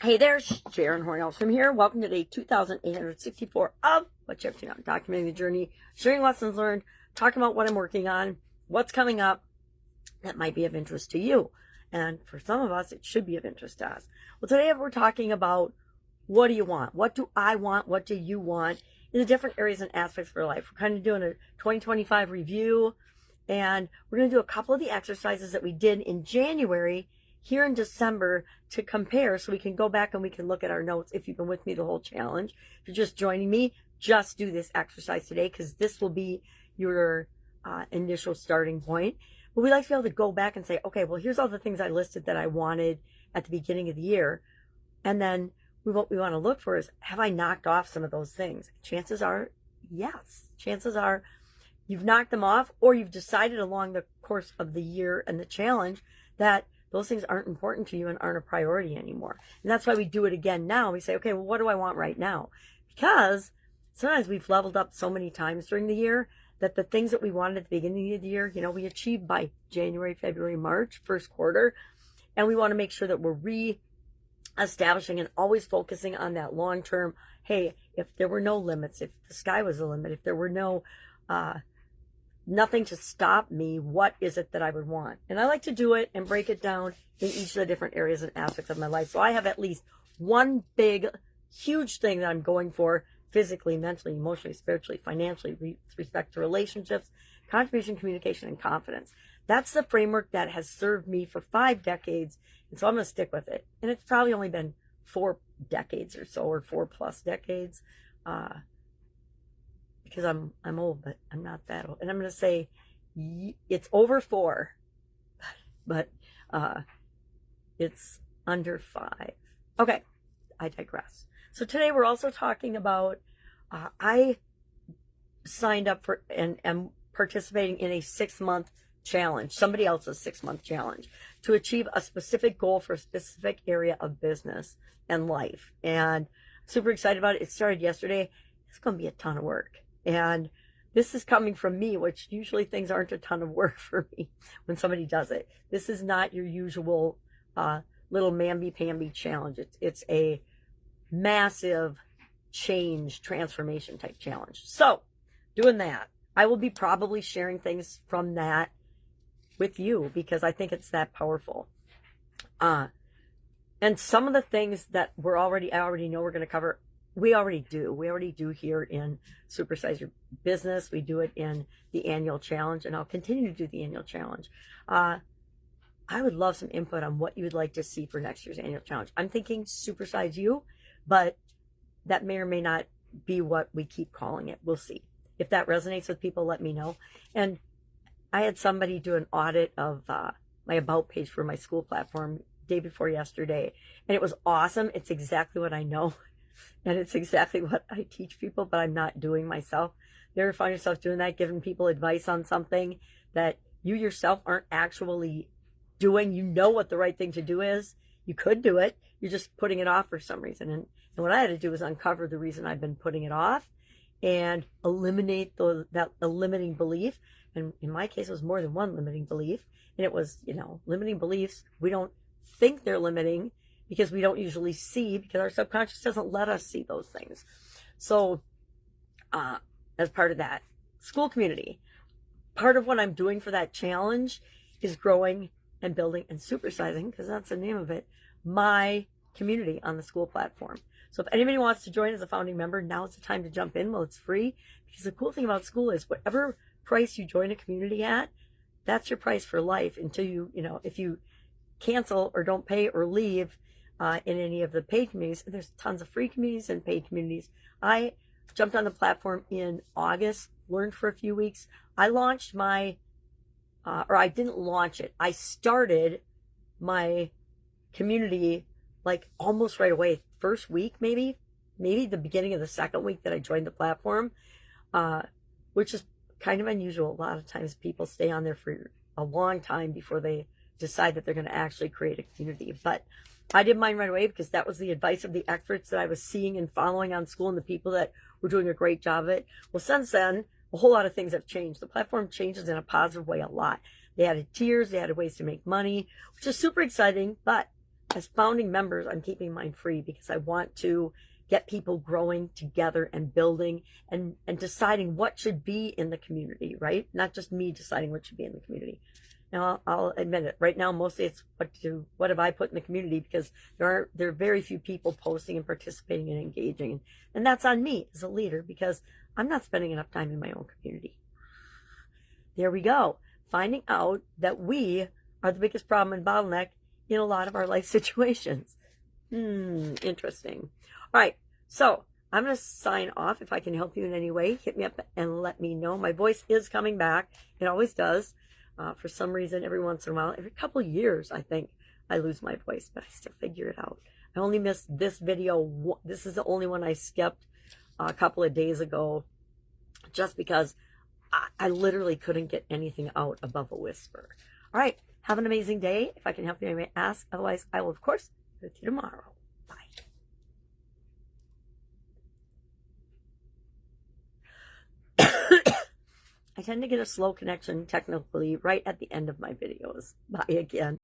Hey there, Sharon Horne-Ellstrom here. Welcome to day 2864 of What You Have to Know, documenting the journey, sharing lessons learned, talking about what I'm working on, what's coming up that might be of interest to you. And for some of us, it should be of interest to us. Well, today we're talking about what do you want? What do I want? What do you want in the different areas and aspects of our life? We're kind of doing a 2025 review, and we're going to do a couple of the exercises that we did in January here in December to compare, so we can go back and we can look at our notes. If you've been with me the whole challenge, if you're just joining me, just do this exercise today, because this will be your initial starting point. But we like to be able to go back and say, okay, well, here's all the things I listed that I wanted at the beginning of the year. And then what we want to look for is, have I knocked off some of those things? Chances are, yes. Chances are you've knocked them off, or you've decided along the course of the year and the challenge that those things aren't important to you and aren't a priority anymore. And that's why we do it again now. We say, okay, well, what do I want right now? Because sometimes we've leveled up so many times during the year that the things that we wanted at the beginning of the year, we achieved by January, February, March, first quarter. And we want to make sure that we're re-establishing and always focusing on that long-term, hey, if there were no limits, if the sky was the limit, if there were no nothing to stop me, what is it that I would want? And I like to do it and break it down in each of the different areas and aspects of my life. So I have at least one big, huge thing that I'm going for physically, mentally, emotionally, spiritually, financially, with respect to relationships, contribution, communication, and confidence. That's the framework that has served me for 5 decades. And so I'm going to stick with it. And it's probably only been 4 decades or so, or 4+ decades. Because I'm old, but I'm not that old. And I'm going to say it's over 4, but it's under 5. Okay, I digress. So today we're also talking about, I signed up for and am participating in a 6-month challenge, somebody else's 6-month challenge, to achieve a specific goal for a specific area of business and life. And I'm super excited about it. It started yesterday. It's going to be a ton of work. And this is coming from me, which usually things aren't a ton of work for me when somebody does it. This is not your usual little mamby-pamby challenge. It's a massive change, transformation type challenge. So doing that, I will be probably sharing things from that with you because I think it's that powerful. And some of the things that I already know we're going to cover, we already do here in Supersize Your Business. We do it in the annual challenge, and I'll continue to do the annual challenge. I would love some input on what you would like to see for next year's annual challenge. I'm thinking Supersize You, but that may or may not be what we keep calling it. We'll see. If that resonates with people, let me know. And I had somebody do an audit of my About page for my Skool platform day before yesterday, and it was awesome. It's exactly what I know. And it's exactly what I teach people, but I'm not doing myself. You ever find yourself doing that, giving people advice on something that you yourself aren't actually doing? You know what the right thing to do is. You could do it. You're just putting it off for some reason. And what I had to do was uncover the reason I've been putting it off and eliminate that limiting belief. And in my case, it was more than one limiting belief. And it was, limiting beliefs. We don't think they're limiting, because we don't usually see, because our subconscious doesn't let us see those things. So as part of that, Skool community, part of what I'm doing for that challenge is growing and building and supersizing, because that's the name of it, my community on the Skool platform. So if anybody wants to join as a founding member, now is the time to jump in while it's free. Because the cool thing about Skool is whatever price you join a community at, that's your price for life until if you cancel or don't pay or leave in any of the paid communities. There's tons of free communities and paid communities. I jumped on the platform in August, learned for a few weeks. I launched I didn't launch it. I started my community like almost right away. First week, maybe the beginning of the second week that I joined the platform, which is kind of unusual. A lot of times people stay on there for a long time before they decide that they're going to actually create a community. But I did mine right away because that was the advice of the experts that I was seeing and following on Skool, and the people that were doing a great job of it. Well, since then, a whole lot of things have changed. The platform changes in a positive way a lot. They added tiers, they added ways to make money, which is super exciting, but as founding members, I'm keeping mine free because I want to get people growing together and building and deciding what should be in the community, right? Not just me deciding what should be in the community. Now, I'll admit it. Right now, mostly it's what have I put in the community, because there are very few people posting and participating and engaging. And that's on me as a leader, because I'm not spending enough time in my own community. There we go. Finding out that we are the biggest problem and bottleneck in a lot of our life situations. Interesting. All right. So I'm going to sign off. If I can help you in any way, hit me up and let me know. My voice is coming back. It always does. For some reason, every once in a while, every couple of years, I think I lose my voice, but I still figure it out. I only missed this video. This is the only one I skipped a couple of days ago, just because I literally couldn't get anything out above a whisper. All right. Have an amazing day. If I can help you, I may ask. Otherwise, I will, of course, be with you tomorrow. Bye. I tend to get a slow connection technically right at the end of my videos. Bye again.